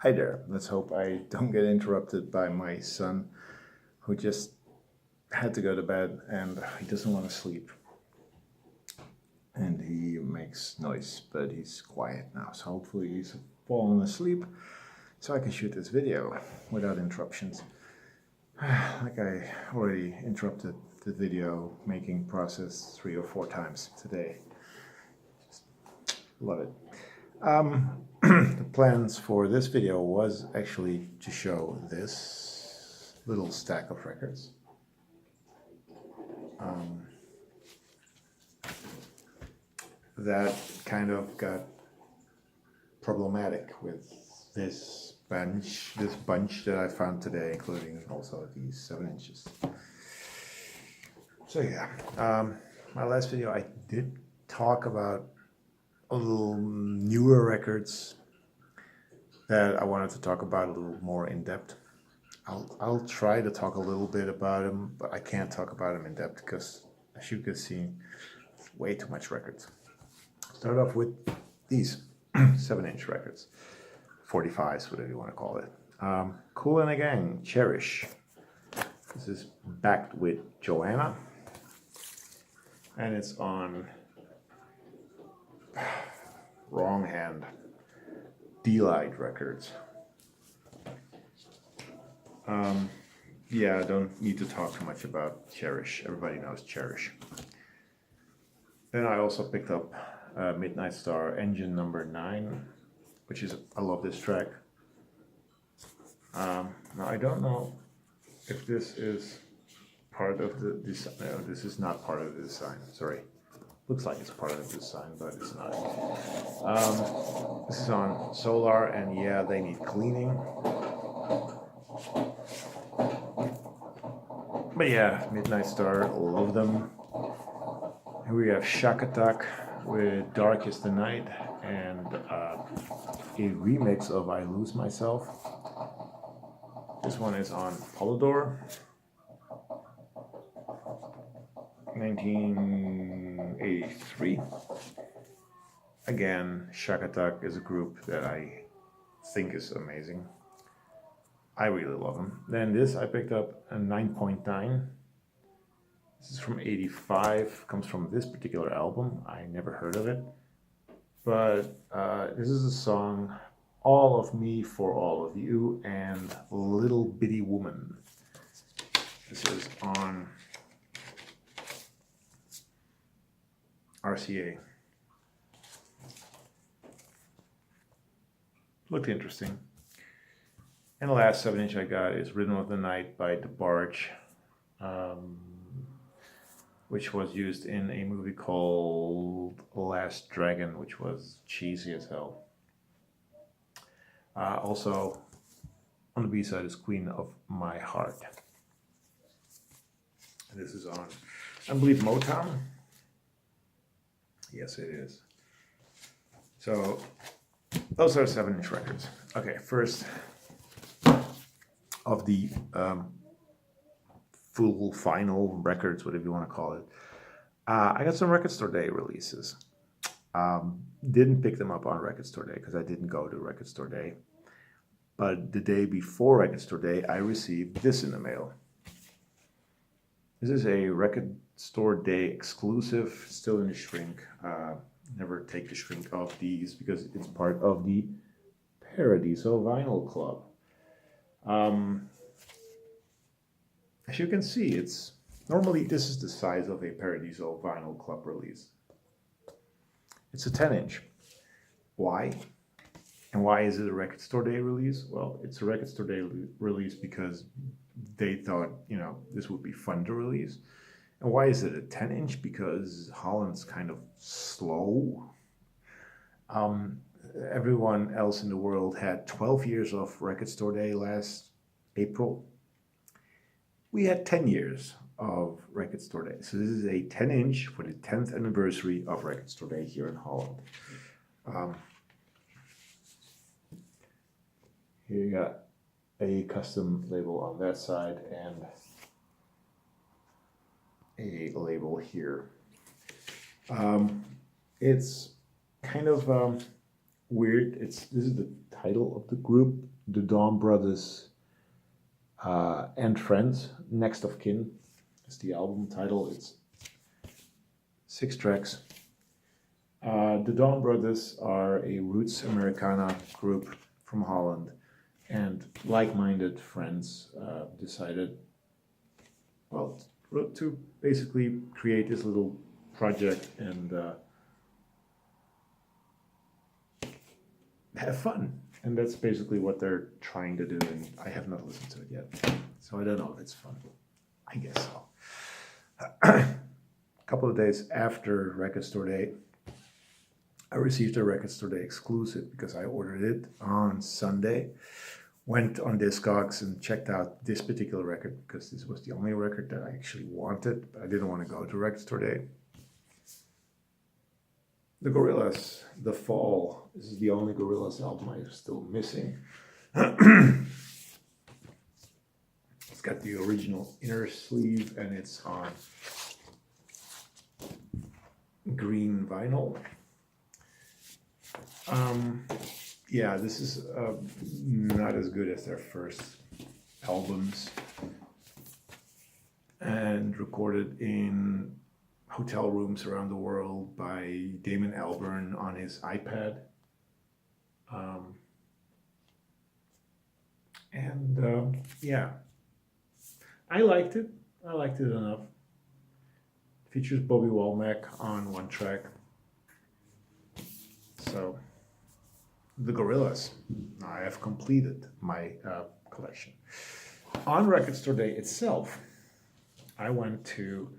Hi there. Let's hope I don't get interrupted by my son, who just had to go to bed and he doesn't want to sleep. And he makes noise, but he's quiet now. So hopefully he's fallen asleep so I can shoot this video without interruptions. Like I already interrupted the video making process 3 or 4 times today. Just love it. The plans for this video was actually to show this little stack of records. That kind of got problematic with this bunch that I found today, including also these 7 inches. So yeah, my last video I did talk about a little newer records that I wanted to talk about a little more in depth. I'll try to talk a little bit about them, but I can't talk about them in depth because, as you can see, way too much records. Start off with these 7-inch records, 45s, whatever you want to call it. Kool and the Gang, Cherish. This is backed with Joanna, and it's on wrong hand, D-Light Records. Yeah, I don't need to talk too much about Cherish. Everybody knows Cherish. Then I also picked up Midnight Star Engine number 9, which is, I love this track. Now I don't know if this is part of the design. No, this is not part of the design, sorry. Looks like it's part of the design, but it's not. This is on Solar, and yeah, they need cleaning. But yeah, Midnight Star, love them. Here we have Shaq Attack with Dark is the Night, and a remix of I Lose Myself. This one is on Polydor. 1983. Again, Shaq Attack is a group that I think is amazing. I really love them. Then this I picked up a 9.9. This is from 85, comes from this particular album. I never heard of it. But this is a song, All of Me for All of You, and Little Bitty Woman. This is on RCA. Looked interesting. And the last 7-inch I got is Rhythm of the Night by DeBarge, which was used in a movie called Last Dragon, which was cheesy as hell. Also, on the B-side is Queen of My Heart. And this is on, I believe, Motown. Yes, it is. So, those are 7-inch records. Okay, first of the full final records, whatever you want to call it. I got some Record Store Day releases. Didn't pick them up on Record Store Day because I didn't go to Record Store Day. But the day before Record Store Day, I received this in the mail. This is a Record Store Day exclusive, still in the shrink. Never take the shrink off these because it's part of the Paradiso Vinyl Club. As you can see, it's normally this is the size of a Paradiso Vinyl Club release. It's a 10-inch. Why? And why is it a Record Store Day release? Well, it's a Record Store Day release because they thought, you know, this would be fun to release. And why is it a 10-inch? Because Holland's kind of slow. Everyone else in the world had 12 years of Record Store Day last April. We had 10 years of Record Store Day. So this is a 10-inch for the 10th anniversary of Record Store Day here in Holland. Here you got a custom label on that side and a label here. It's kind of weird. This is the title of the group, the Dawn Brothers and Friends, Next of Kin is the album title. It's 6 tracks. The Dawn Brothers are a roots Americana group from Holland, and like-minded friends decided, well, to basically create this little project and have fun. And that's basically what they're trying to do, and I have not listened to it yet, so I don't know if it's fun. I guess so. A couple of days after Record Store Day, I received a Record Store Day exclusive because I ordered it on Sunday. Went on Discogs and checked out this particular record because this was the only record that I actually wanted, but I didn't want to go to Record Store Day. The Guerrillas, The Fall. This is the only Guerrillas album I'm still missing. It's got the original inner sleeve and it's on green vinyl. Yeah, this is not as good as their first albums, and recorded in hotel rooms around the world by Damon Albarn on his iPad. Yeah, I liked it. I liked it enough. Features Bobby Womack on one track. So, the Guerrillas. I have completed my collection. On Record Store Day itself, I went to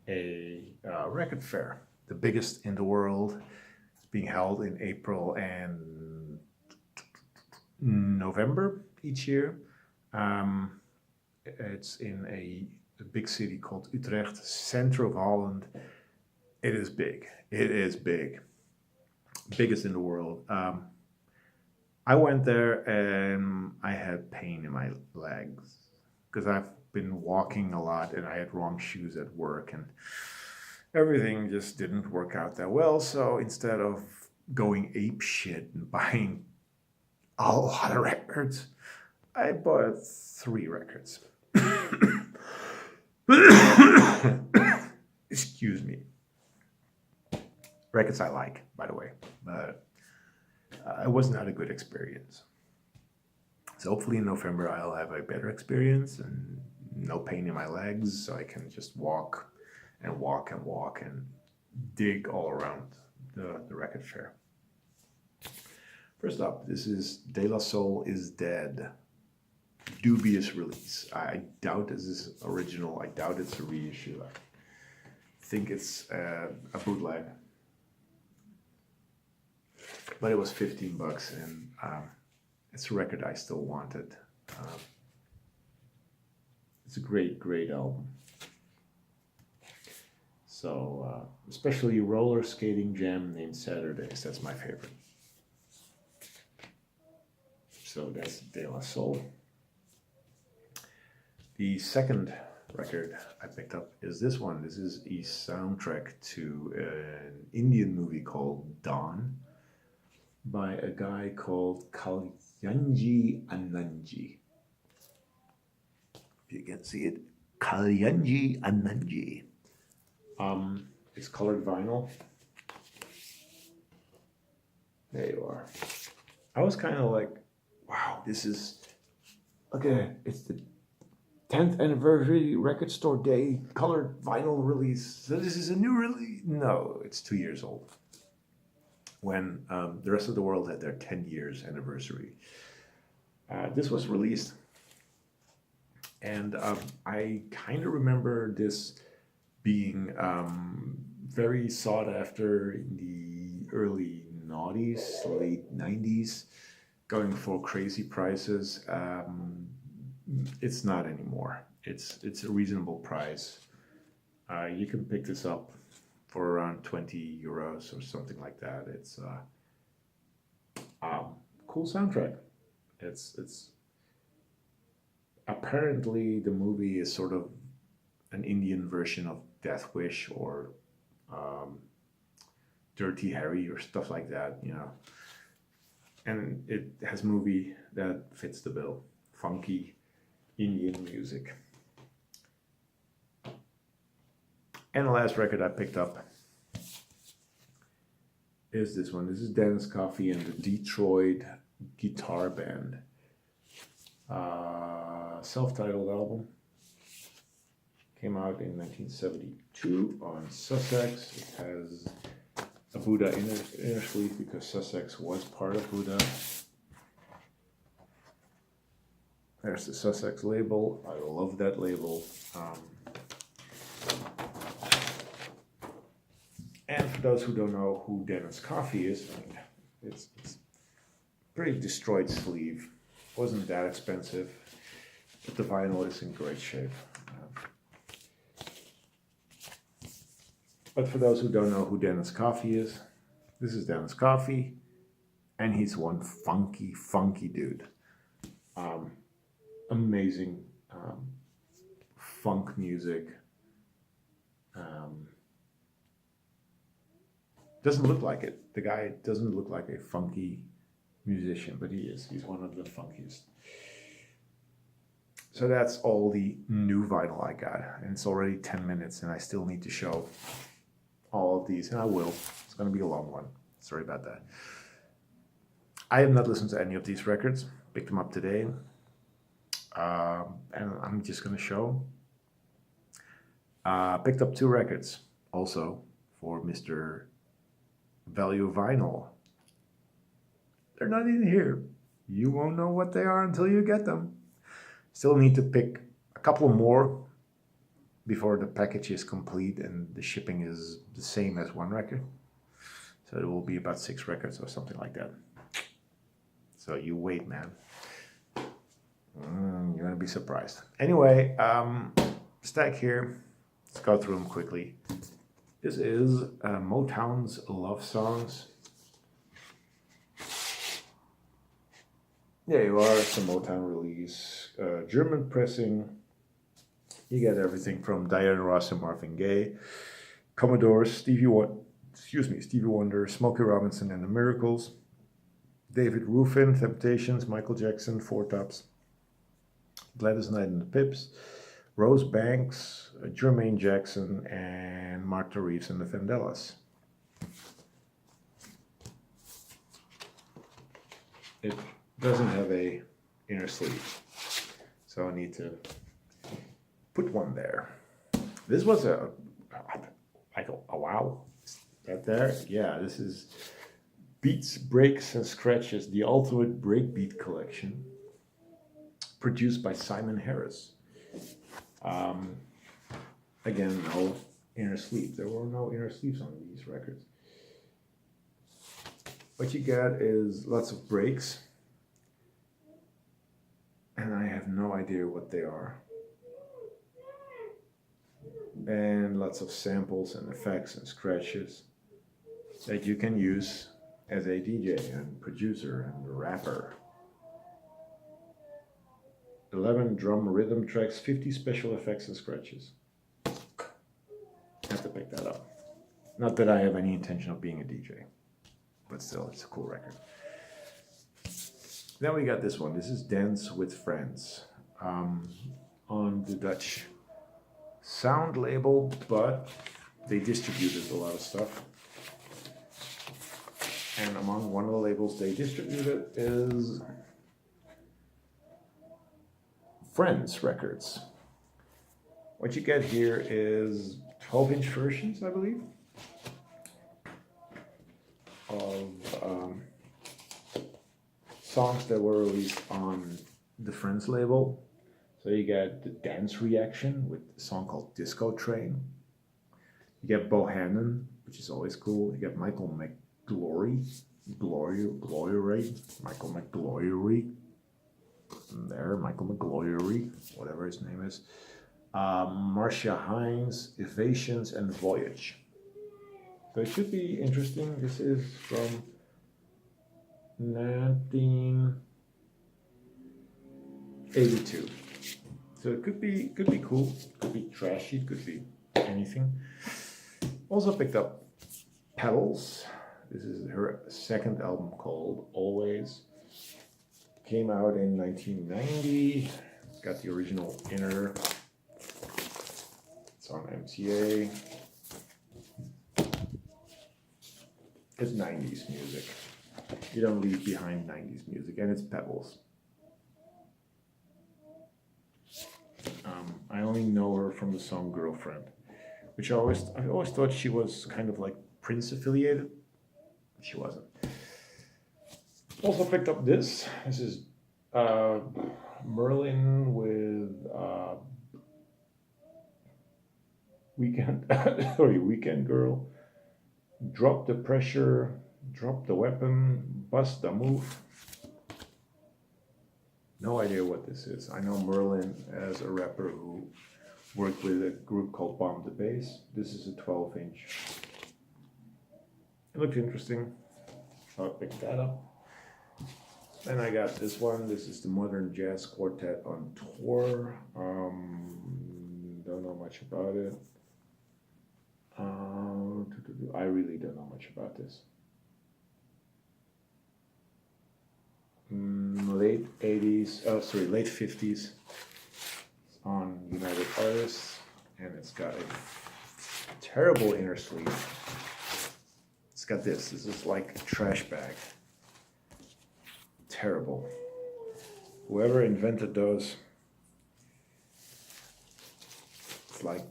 a record fair, the biggest in the world. It's being held in April and November each year. It's in a big city called Utrecht, center of Holland. It is big. It is big. Biggest in the world. I went there and I had pain in my legs because I've been walking a lot and I had wrong shoes at work and everything just didn't work out that well. So instead of going ape shit and buying a lot of records, I bought 3 records. Excuse me. Records I like, by the way, but it was not a good experience. So hopefully in November I'll have a better experience and no pain in my legs, so I can just walk and walk and walk and dig all around the record fair. First up, this is De La Soul is Dead. Dubious release. I doubt this is original. I doubt it's a reissue. I think it's a bootleg. But it was $15 and it's a record I still wanted. It's a great, great album. So, especially Roller Skating Jam named Saturdays, that's my favorite. So that's De La Soul. The second record I picked up is this one. This is a soundtrack to an Indian movie called Dawn by a guy called Kalyanji Anandji. If you can see it, Kalyanji Anandji. It's colored vinyl. There you are. I was kind of like, wow, this is, okay, it's the 10th anniversary Record Store Day colored vinyl release. So this is a new release? No, it's 2 years old. When the rest of the world had their 10 years anniversary. This was released. And I kind of remember this being very sought after in the early noughties, late 90s, going for crazy prices. It's not anymore. It's a reasonable price. You can pick this up for around 20 euros or something like that. It's cool soundtrack. It's apparently the movie is sort of an Indian version of Death Wish or Dirty Harry or stuff like that, you know. and it has a movie that fits the bill. Funky Indian music. And the last record I picked up is this one. This is Dennis Coffey and the Detroit Guitar Band. Self-titled album. Came out in 1972 on Sussex. It has a Buddha inner sleeve because Sussex was part of Buddha. There's the Sussex label. I love that label. And for those who don't know who Dennis Coffey is, I mean, it's pretty destroyed sleeve. Wasn't that expensive, but the vinyl is in great shape. But for those who don't know who Dennis Coffey is, this is Dennis Coffey, and he's one funky dude. Amazing funk music. Doesn't look like it. The guy doesn't look like a funky musician, but he is. He's one of the funkiest. So that's all the new vinyl I got, and it's already 10 minutes, and I still need to show all of these, and I will. It's going to be a long one. Sorry about that. I have not listened to any of these records. Picked them up today, and I'm just going to show. Picked up 2 records also for Mr. Value Vinyl. They're not in here. You won't know what they are until you get them. Still need to pick a couple more before the package is complete and the shipping is the same as one record. So it will be about 6 records or something like that. So you wait, man. You're gonna be surprised. Anyway, stack here. Let's go through them quickly. This is Motown's Love Songs. There you are, it's a Motown release. German pressing. You get everything from Diana Ross and Marvin Gaye, Commodores, Stevie Wonder, Smokey Robinson and the Miracles, David Ruffin, Temptations, Michael Jackson, Four Tops, Gladys Knight and the Pips, Rose Banks, Jermaine Jackson, and Martha Reeves and the Vandellas. It doesn't have a inner sleeve, so I need to put one there. This was a wow. Is that there? Yeah, this is Beats, Breaks, and Scratches, the Ultimate Breakbeat Collection, produced by Simon Harris. Again, no inner sleeve. There were no inner sleeves on these records. What you get is lots of breaks, and I have no idea what they are. And lots of samples and effects and scratches that you can use as a DJ and producer and rapper. 11 drum rhythm tracks, 50 special effects and scratches. I have to pick that up. Not that I have any intention of being a DJ, but still, it's a cool record. Then we got this one. This is Dance with Friends on the Dutch Sound label, but they distributed a lot of stuff. And among one of the labels they distributed is Friends Records. What you get here is 12-inch versions, I believe, of songs that were released on the Friends label. So you get the Dance Reaction with a song called Disco Train. You get Bohannon, which is always cool. You get Michael McGlory, Michael McGlory. There, Michael McGlory, whatever his name is. Marcia Hines, Evasions, and Voyage. So it should be interesting. This is from 1982. So it could be cool, could be trashy, could be anything. Also picked up Pedals. This is her second album called Always. Came out in 1990. Got the original inner. It's on MCA. It's 90s music. You don't leave behind 90s music, and it's Pebbles. I only know her from the song Girlfriend, which I always thought she was kind of like Prince affiliated. She wasn't. Also picked up this. This is Merlin with Weekend Girl. Drop the Pressure, Drop the Weapon, Bust the Move. No idea what this is. I know Merlin as a rapper who worked with a group called Bomb the Bass. This is a 12-inch. It looked interesting. I'll pick that up. Then I got this one. This is the Modern Jazz Quartet on tour. Don't know much about it. I really don't know much about this. Late 50s. It's on United Artists, and it's got a terrible inner sleeve. It's got this. This is like a trash bag. Terrible. Whoever invented those, it's like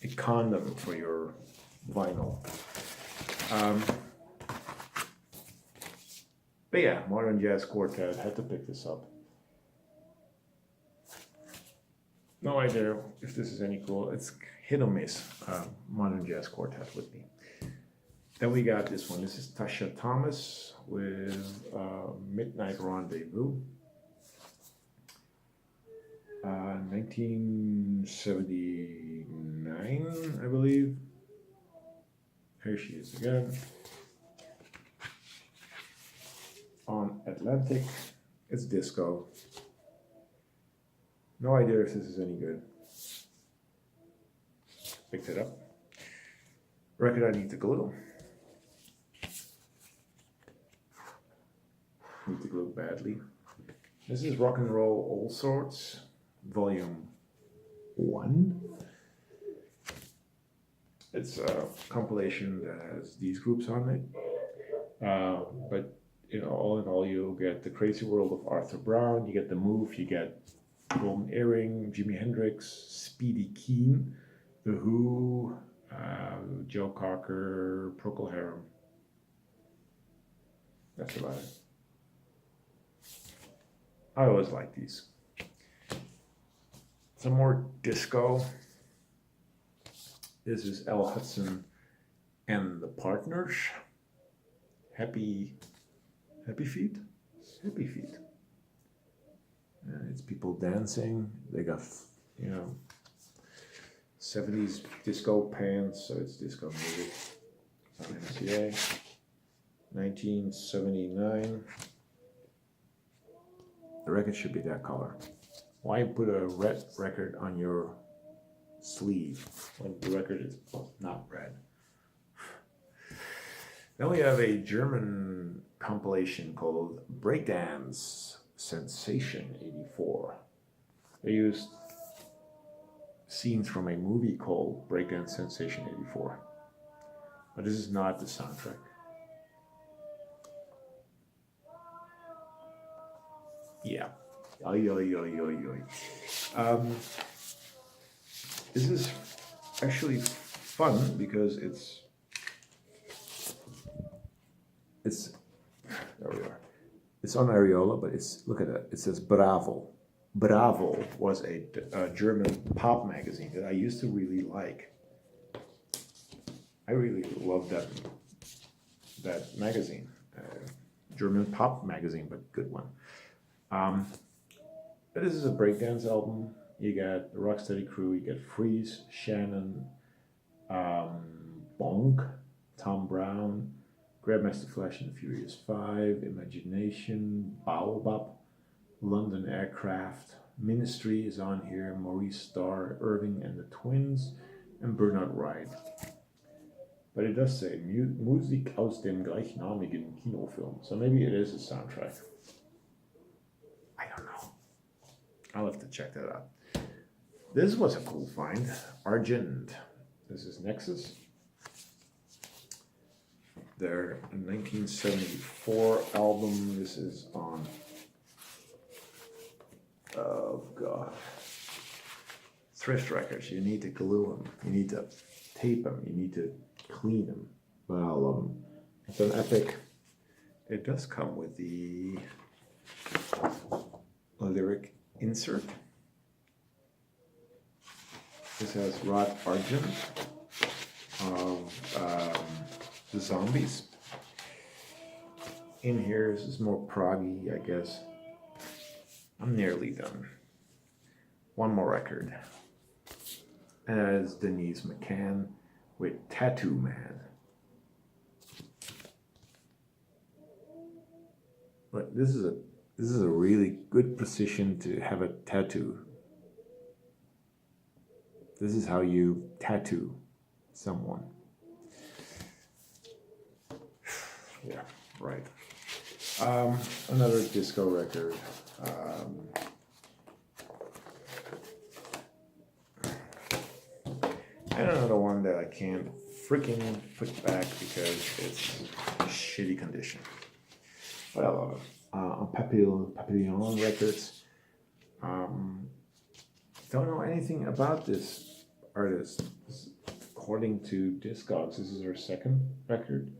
a condom for your vinyl. But yeah, Modern Jazz Quartet, had to pick this up. No idea if this is any cool. It's hit or miss, Modern Jazz Quartet with me. Then we got this one. This is Tasha Thomas with Midnight Rendezvous. 1979, I believe. Here she is again. On Atlantic. It's disco. No idea if this is any good. Picked it up. Record I need to glue. Need to glue badly. This is Rock and Roll All Sorts, Volume 1. It's a compilation that has these groups on it. But you know, all in all, you'll get The Crazy World of Arthur Brown, you get The Move, you get Golden Earring, Jimi Hendrix, Speedy Keen, The Who, Joe Cocker, Procol Harum. That's about it. I always like these. Some more disco. This is L. Hudson and the Partners. Happy Feet? Happy Feet. It's people dancing. They got, 70s disco pants, so it's disco music. It's on MCA. 1979. The record should be that color. Why put a red record on your sleeve when the record is not red? Then we have a German compilation called Breakdance Sensation 84. They used scenes from a movie called Breakdance Sensation 84. But this is not the soundtrack. Yeah. This is actually fun because it's there we are. It's on Areola, but look at that. It says Bravo. Bravo was a German pop magazine that I used to really like. I really loved that magazine. German pop magazine, but good one. This is a breakdance album. You got the Rocksteady Crew, you get Freeze, Shannon, Bonk, Tom Brown, Grandmaster Flash and the Furious 5, Imagination, Baobab, London Aircraft, Ministry is on here, Maurice Starr, Irving and the Twins, and Bernard Wright. But it does say Musik aus dem gleichnamigen Kinofilm. So maybe it is a soundtrack. I don't know. I'll have to check that out. This was a cool find. Argent. This is Nexus. Their 1974 album. This is on, oh god, Thrift Records. You need to glue them. You need to tape them. You need to clean them. But I love them. It's an epic. It does come with the lyric insert. This has Rod Argent of the Zombies. In here, this is more proggy, I guess. I'm nearly done. One more record. And that is Denise McCann with Tattoo Man. But this is a really good position to have a tattoo. This is how you tattoo someone. Yeah, right. Another disco record. And another one that I can't freaking put back because it's in shitty condition. But I love it. On Papillon Records. Don't know anything about this artist. According to Discogs, this is her second record.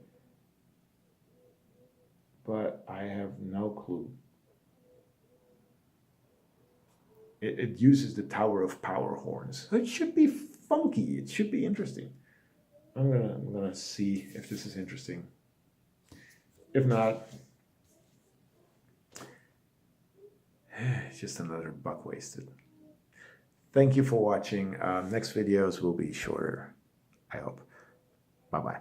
But I have no clue. It uses the Tower of Power horns. It should be funky. It should be interesting. I'm gonna see if this is interesting. If not, it's just another buck wasted. Thank you for watching. Next videos will be shorter, I hope. Bye-bye.